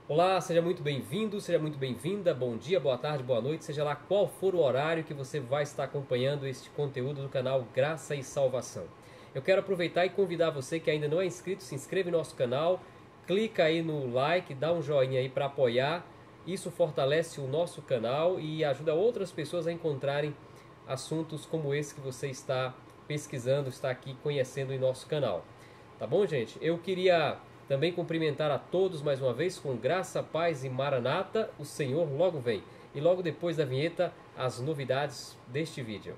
Olá, seja muito bem-vindo, seja muito bem-vinda, bom dia, boa tarde, boa noite, seja lá qual for o horário que você vai estar acompanhando este conteúdo do canal Graça e Salvação. Eu quero aproveitar e convidar você que ainda não é inscrito, se inscreve no nosso canal, clica aí no like, dá um joinha aí para apoiar, isso fortalece o nosso canal e ajuda outras pessoas a encontrarem assuntos como esse que você está pesquisando, está aqui conhecendo em nosso canal. Tá bom, gente? Eu queria também cumprimentar a todos mais uma vez com graça, paz e maranata, o Senhor logo vem. E logo depois da vinheta, as novidades deste vídeo.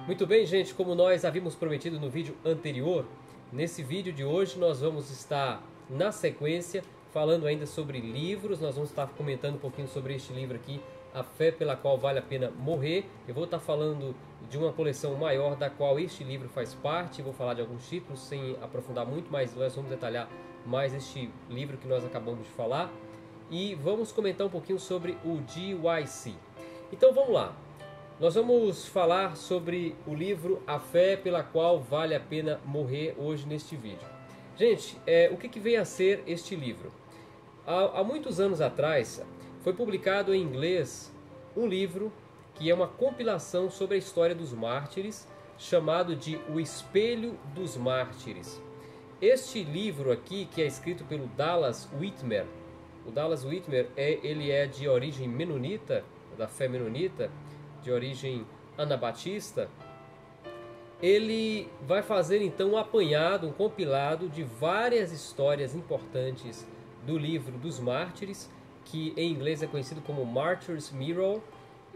Muito bem, gente, como nós havíamos prometido no vídeo anterior, nesse vídeo de hoje nós vamos estar na sequência falando ainda sobre livros. Nós vamos estar comentando um pouquinho sobre este livro aqui, A Fé pela Qual Vale a Pena Morrer. Eu vou estar falando de uma coleção maior da qual este livro faz parte. Vou falar de alguns títulos sem aprofundar muito, mas nós vamos detalhar mais este livro que nós acabamos de falar. E vamos comentar um pouquinho sobre o GYC. Então vamos lá. Nós vamos falar sobre o livro A Fé pela Qual Vale a Pena Morrer hoje neste vídeo. Gente, o que vem a ser este livro? Há muitos anos atrás foi publicado em inglês um livro que é uma compilação sobre a história dos mártires, chamado de O Espelho dos Mártires. Este livro aqui, que é escrito pelo Dallas Whitmer, o Dallas Whitmer ele é de origem menonita, da fé menonita, de origem anabatista. Ele vai fazer então um apanhado, um compilado de várias histórias importantes do livro dos mártires, que em inglês é conhecido como Martyr's Mirror,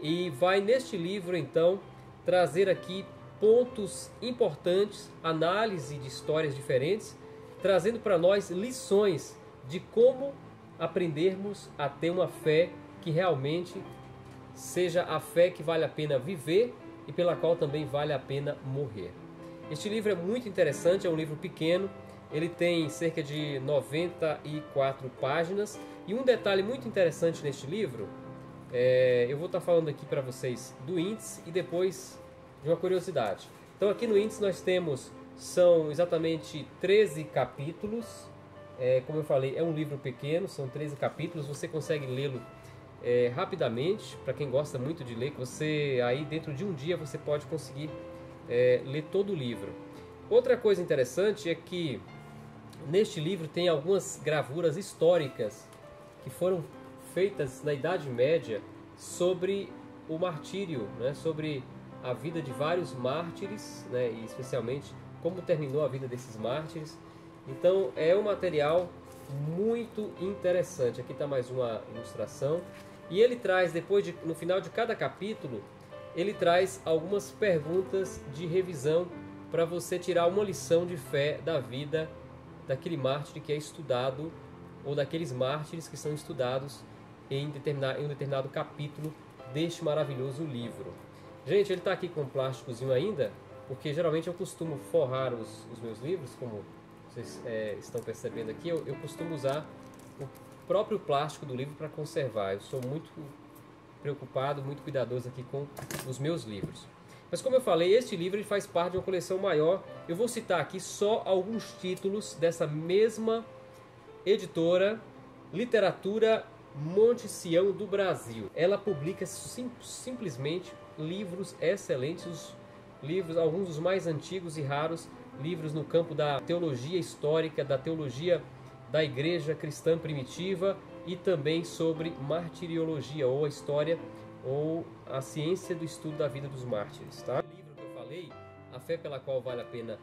e vai neste livro então trazer aqui pontos importantes, análise de histórias diferentes, trazendo para nós lições de como aprendermos a ter uma fé que realmente seja a fé que vale a pena viver e pela qual também vale a pena morrer. Este livro é muito interessante, é um livro pequeno, ele tem cerca de 94 páginas, e um detalhe muito interessante neste livro, eu vou estar falando aqui para vocês do índice e depois de uma curiosidade. Então aqui no índice nós temos, são exatamente 13 capítulos, como eu falei, é um livro pequeno, são 13 capítulos, você consegue lê-lo rapidamente, para quem gosta muito de ler, que você aí dentro de um dia você pode conseguir ler todo o livro. Outra coisa interessante é que neste livro tem algumas gravuras históricas que foram feitas na Idade Média sobre o martírio, né, sobre a vida de vários mártires, né, e especialmente como terminou a vida desses mártires. Então é um material muito interessante. Aqui está mais uma ilustração. E ele traz, no final de cada capítulo, ele traz algumas perguntas de revisão para você tirar uma lição de fé da vida daquele mártir que é estudado, ou daqueles mártires que são estudados em um determinado capítulo deste maravilhoso livro. Gente, ele está aqui com um plásticozinho ainda, porque geralmente eu costumo forrar os meus livros, como vocês estão percebendo aqui, eu costumo usar o próprio plástico do livro para conservar. Eu sou muito preocupado, muito cuidadoso aqui com os meus livros. Mas como eu falei, este livro ele faz parte de uma coleção maior. Eu vou citar aqui só alguns títulos dessa mesma editora, Literatura Monte Sião do Brasil. Ela publica simplesmente livros excelentes, livros, alguns dos mais antigos e raros, livros no campo da teologia histórica, da teologia da igreja cristã primitiva e também sobre martiriologia, ou a história ou a ciência do estudo da vida dos mártires. Tá? O livro que eu falei, A Fé pela Qual Vale a Pena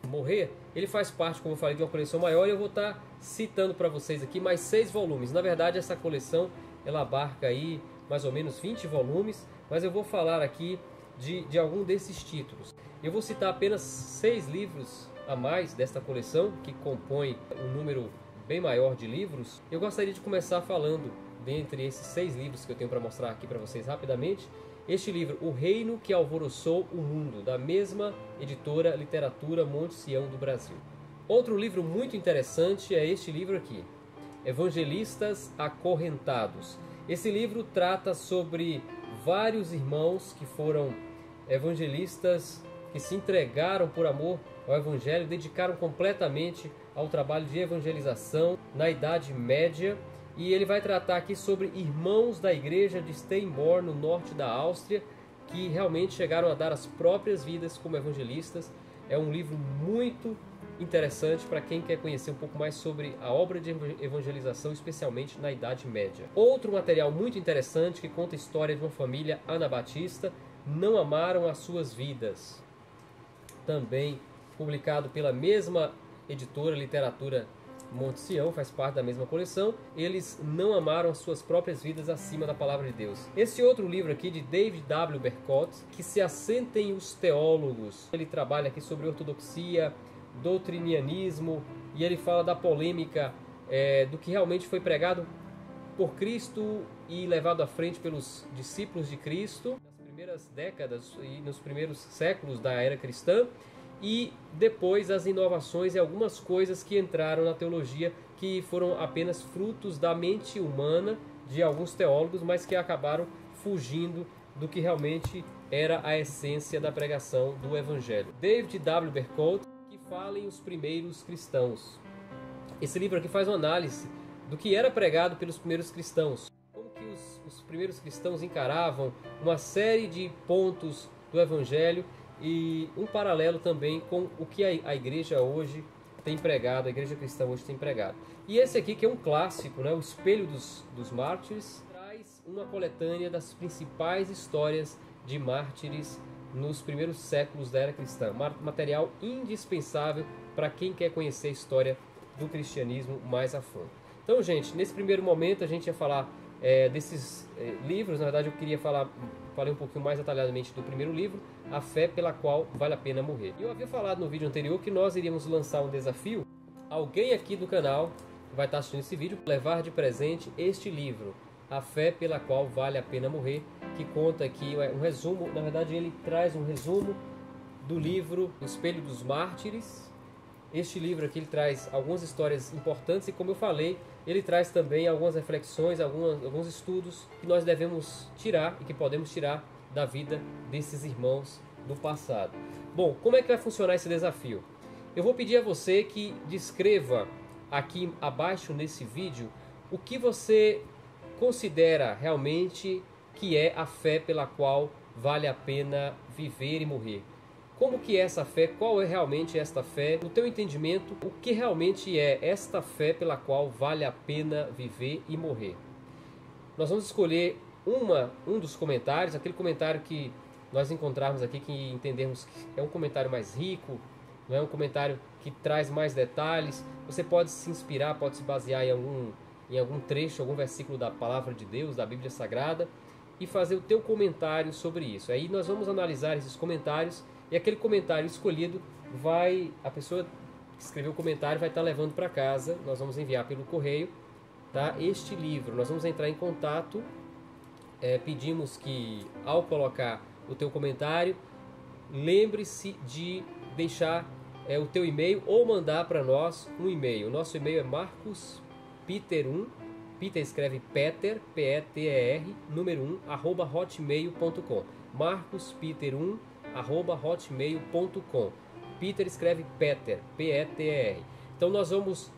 Morrer, ele faz parte, como eu falei, de uma coleção maior, e eu vou estar citando para vocês aqui mais 6 volumes. Na verdade, essa coleção ela abarca aí mais ou menos 20 volumes, mas eu vou falar aqui de algum desses títulos. Eu vou citar apenas 6 livros a mais desta coleção, que compõe um número bem maior de livros. Eu gostaria de começar falando, dentre esses 6 livros que eu tenho para mostrar aqui para vocês rapidamente, este livro, O Reino que Alvoroçou o Mundo, da mesma editora Literatura Monte Sião do Brasil. Outro livro muito interessante é este livro aqui, Evangelistas Acorrentados. Esse livro trata sobre vários irmãos que foram evangelistas, que se entregaram por amor ao Evangelho, dedicaram completamente ao trabalho de evangelização na Idade Média. E ele vai tratar aqui sobre irmãos da igreja de Steinborn, no norte da Áustria, que realmente chegaram a dar as próprias vidas como evangelistas. É um livro muito interessante para quem quer conhecer um pouco mais sobre a obra de evangelização, especialmente na Idade Média. Outro material muito interessante que conta a história de uma família anabatista, Não Amaram as Suas Vidas. Também publicado pela mesma editora, Literatura Monte Sião, faz parte da mesma coleção. Eles não amaram as suas próprias vidas acima da palavra de Deus. Esse outro livro aqui de David W. Berkot, Que se assentem os teólogos. Ele trabalha aqui sobre ortodoxia, doutrinianismo, e ele fala da polêmica do que realmente foi pregado por Cristo e levado à frente pelos discípulos de Cristo nas primeiras décadas e nos primeiros séculos da era cristã, e depois as inovações e algumas coisas que entraram na teologia que foram apenas frutos da mente humana de alguns teólogos, mas que acabaram fugindo do que realmente era a essência da pregação do Evangelho. David W. Berkot, Que Falem os Primeiros Cristãos. Esse livro aqui faz uma análise do que era pregado pelos primeiros cristãos, como que os primeiros cristãos encaravam uma série de pontos do Evangelho, e um paralelo também com o que a igreja hoje tem pregado, a igreja cristã hoje tem pregado. E esse aqui, que é um clássico, né, O Espelho dos Mártires, traz uma coletânea das principais histórias de mártires nos primeiros séculos da era cristã. Material indispensável para quem quer conhecer a história do cristianismo mais a fundo. Então, gente, nesse primeiro momento a gente ia falar desses livros. Na verdade, eu falei um pouquinho mais detalhadamente do primeiro livro, A Fé pela Qual Vale a Pena Morrer. E eu havia falado no vídeo anterior que nós iríamos lançar um desafio. Alguém aqui do canal que vai estar assistindo esse vídeo levar de presente este livro, A Fé pela Qual Vale a Pena Morrer, que conta aqui um resumo. Na verdade, ele traz um resumo do livro O Espelho dos Mártires. Este livro aqui ele traz algumas histórias importantes e, como eu falei, ele traz também algumas reflexões, alguns estudos que nós devemos tirar e que podemos tirar da vida desses irmãos do passado. Bom, como é que vai funcionar esse desafio? Eu vou pedir a você que descreva aqui abaixo nesse vídeo o que você considera realmente que é a fé pela qual vale a pena viver e morrer. Como que é essa fé? Qual é realmente esta fé? No teu entendimento, o que realmente é esta fé pela qual vale a pena viver e morrer? Nós vamos escolher um dos comentários, aquele comentário que nós encontrarmos aqui, que entendermos que é um comentário mais rico, não é um comentário que traz mais detalhes. Você pode se inspirar, pode se basear em algum trecho, algum versículo da Palavra de Deus, da Bíblia Sagrada, e fazer o teu comentário sobre isso. Aí nós vamos analisar esses comentários. E aquele comentário escolhido a pessoa que escreveu o comentário vai estar levando para casa. Nós vamos enviar pelo correio, tá, este livro. Nós vamos entrar em contato. Pedimos que, ao colocar o teu comentário, lembre-se de deixar o teu e-mail ou mandar para nós um e-mail. O nosso e-mail é marcospeter1, Peter escreve Peter, P-E-T-E-R, número 1, @hotmail.com. marcospeter1, @hotmail.com. Peter escreve Peter, P-E-T-E-R. Então nós vamos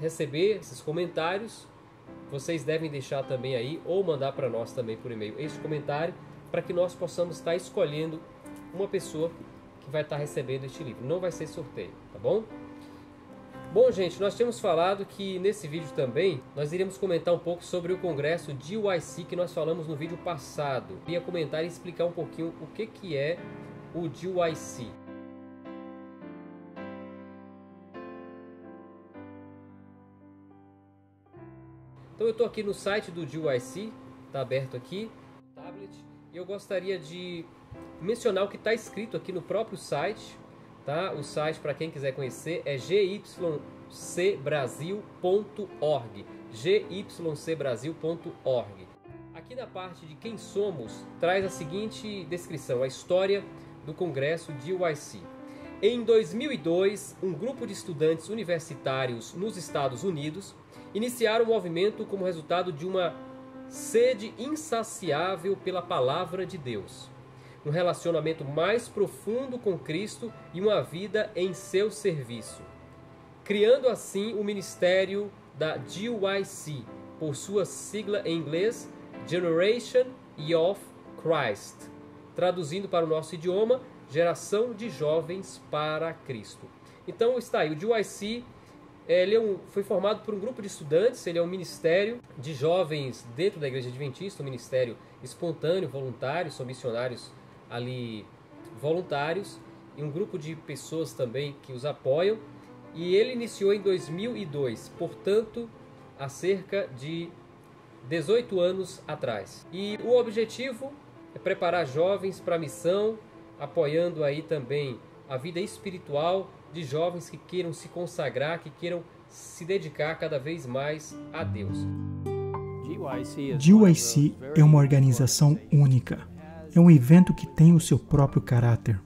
receber esses comentários. Vocês devem deixar também aí ou mandar para nós também por e-mail esse comentário, para que nós possamos estar escolhendo uma pessoa que vai estar recebendo este livro. Não vai ser sorteio, tá bom? Bom, gente, nós tínhamos falado que nesse vídeo também nós iríamos comentar um pouco sobre o congresso GYC que nós falamos no vídeo passado. Eu ia comentar e explicar um pouquinho o que é o GYC. Então eu estou aqui no site do GYC, está aberto aqui, tablet, e eu gostaria de mencionar o que está escrito aqui no próprio site. Tá? O site, para quem quiser conhecer, é gycbrasil.org, gycbrasil.org. Aqui na parte de quem somos, traz a seguinte descrição, a história do Congresso GYC. Em 2002, um grupo de estudantes universitários nos Estados Unidos iniciaram o movimento como resultado de uma sede insaciável pela palavra de Deus, um relacionamento mais profundo com Cristo e uma vida em seu serviço, criando assim o ministério da GYC, por sua sigla em inglês, Generation of Christ, traduzindo para o nosso idioma, Geração de Jovens para Cristo. Então está aí, o GYC foi formado por um grupo de estudantes, ele é um ministério de jovens dentro da Igreja Adventista, um ministério espontâneo, voluntário, são missionários ali voluntários, e um grupo de pessoas também que os apoiam, e ele iniciou em 2002, portanto, há cerca de 18 anos atrás. E o objetivo é preparar jovens para a missão, apoiando aí também a vida espiritual de jovens que queiram se consagrar, que queiram se dedicar cada vez mais a Deus. GYC é uma organização única. É um evento que tem o seu próprio caráter.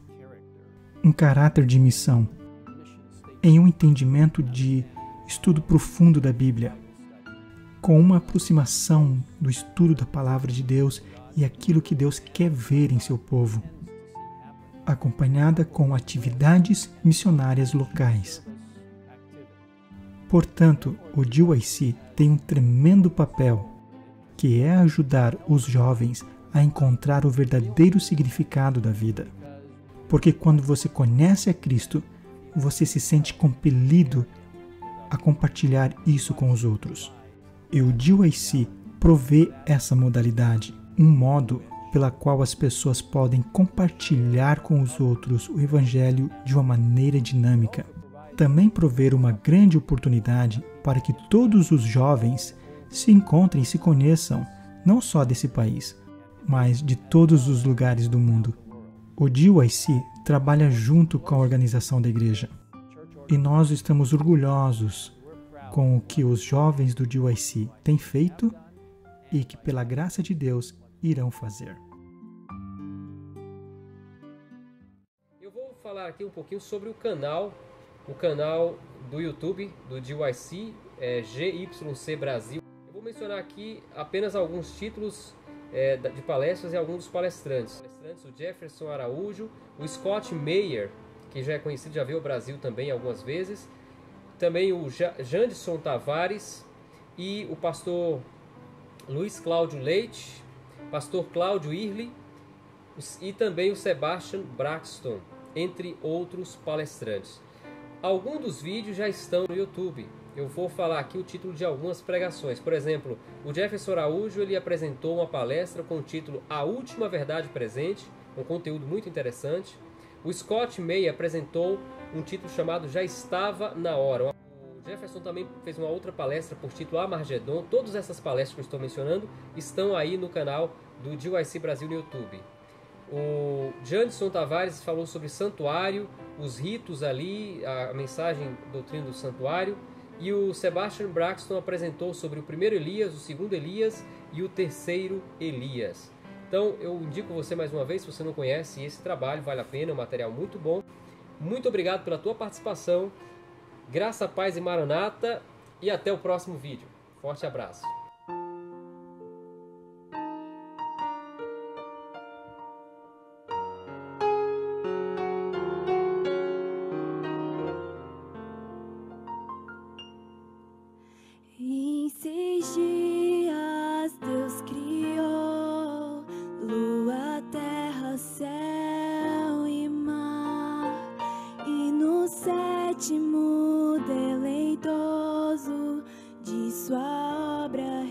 Um caráter de missão. Em um entendimento de estudo profundo da Bíblia, com uma aproximação do estudo da Palavra de Deus e aquilo que Deus quer ver em seu povo, acompanhada com atividades missionárias locais. Portanto, o GYC tem um tremendo papel, que é ajudar os jovens a encontrar o verdadeiro significado da vida. Porque quando você conhece a Cristo, você se sente compelido a compartilhar isso com os outros. E o GYC provê essa modalidade, um modo pela qual as pessoas podem compartilhar com os outros o Evangelho de uma maneira dinâmica. Também prover uma grande oportunidade para que todos os jovens se encontrem e se conheçam, não só desse país, mas de todos os lugares do mundo. O GYC trabalha junto com a organização da igreja. E nós estamos orgulhosos com o que os jovens do GYC têm feito e que, pela graça de Deus, irão fazer. Eu vou falar aqui um pouquinho sobre o canal do YouTube do GYC, GYC Brasil. Eu vou mencionar aqui apenas alguns títulos de palestras e alguns dos palestrantes. O Jefferson Araújo, o Scott Meyer, que já é conhecido, já veio ao Brasil também algumas vezes, também o Jandson Tavares e o pastor Luiz Cláudio Leite, pastor Cláudio Irli e também o Sebastian Braxton, entre outros palestrantes. Alguns dos vídeos já estão no YouTube. Eu vou falar aqui o título de algumas pregações. Por exemplo, o Jefferson Araújo ele apresentou uma palestra com o título A Última Verdade Presente, um conteúdo muito interessante. O Scott May apresentou um título chamado Já Estava na Hora. O Jefferson também fez uma outra palestra por título Amargedon. Todas essas palestras que eu estou mencionando estão aí no canal do GYC Brasil no YouTube. O Jandson Tavares falou sobre santuário, os ritos ali, a mensagem, doutrina do santuário. E o Sebastian Braxton apresentou sobre o primeiro Elias, o segundo Elias e o terceiro Elias. Então eu indico você mais uma vez, se você não conhece esse trabalho, vale a pena, é um material muito bom. Muito obrigado pela tua participação. Graça, paz e maranata. E até o próximo vídeo. Forte abraço. Em 6 dias Deus criou lua, terra, céu e mar, e no 7º deleitoso de sua obra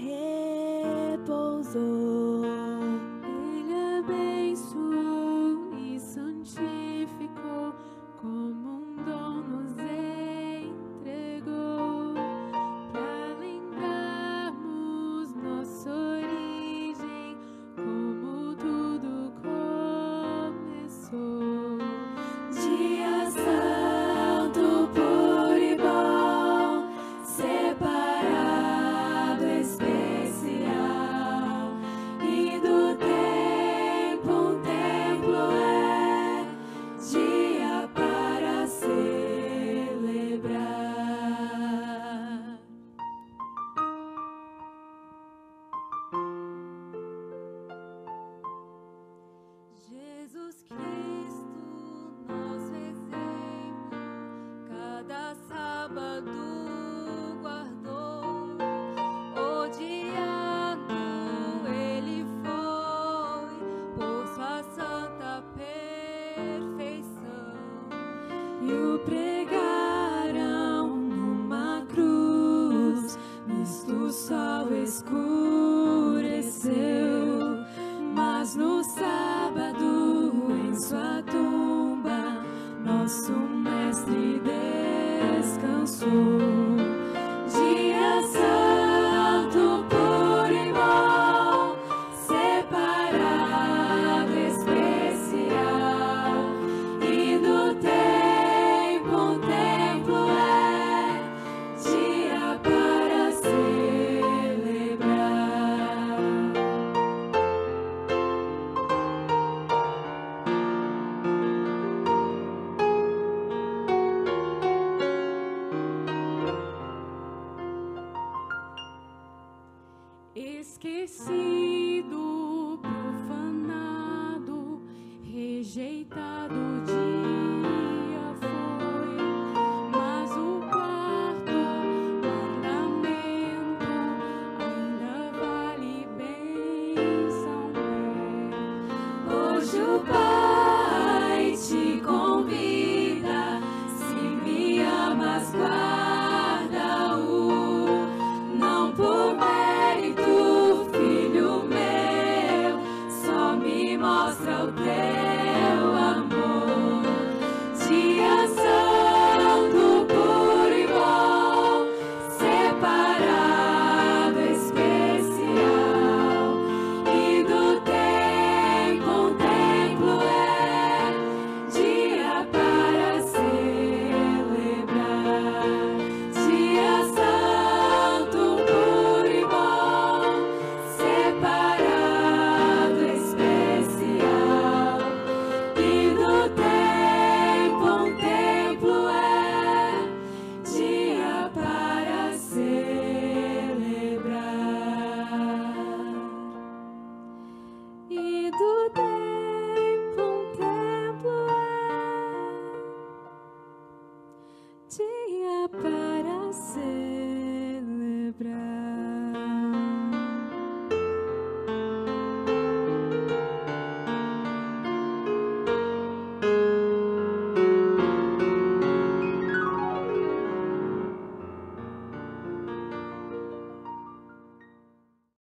esquecido, profanado, rejeitado.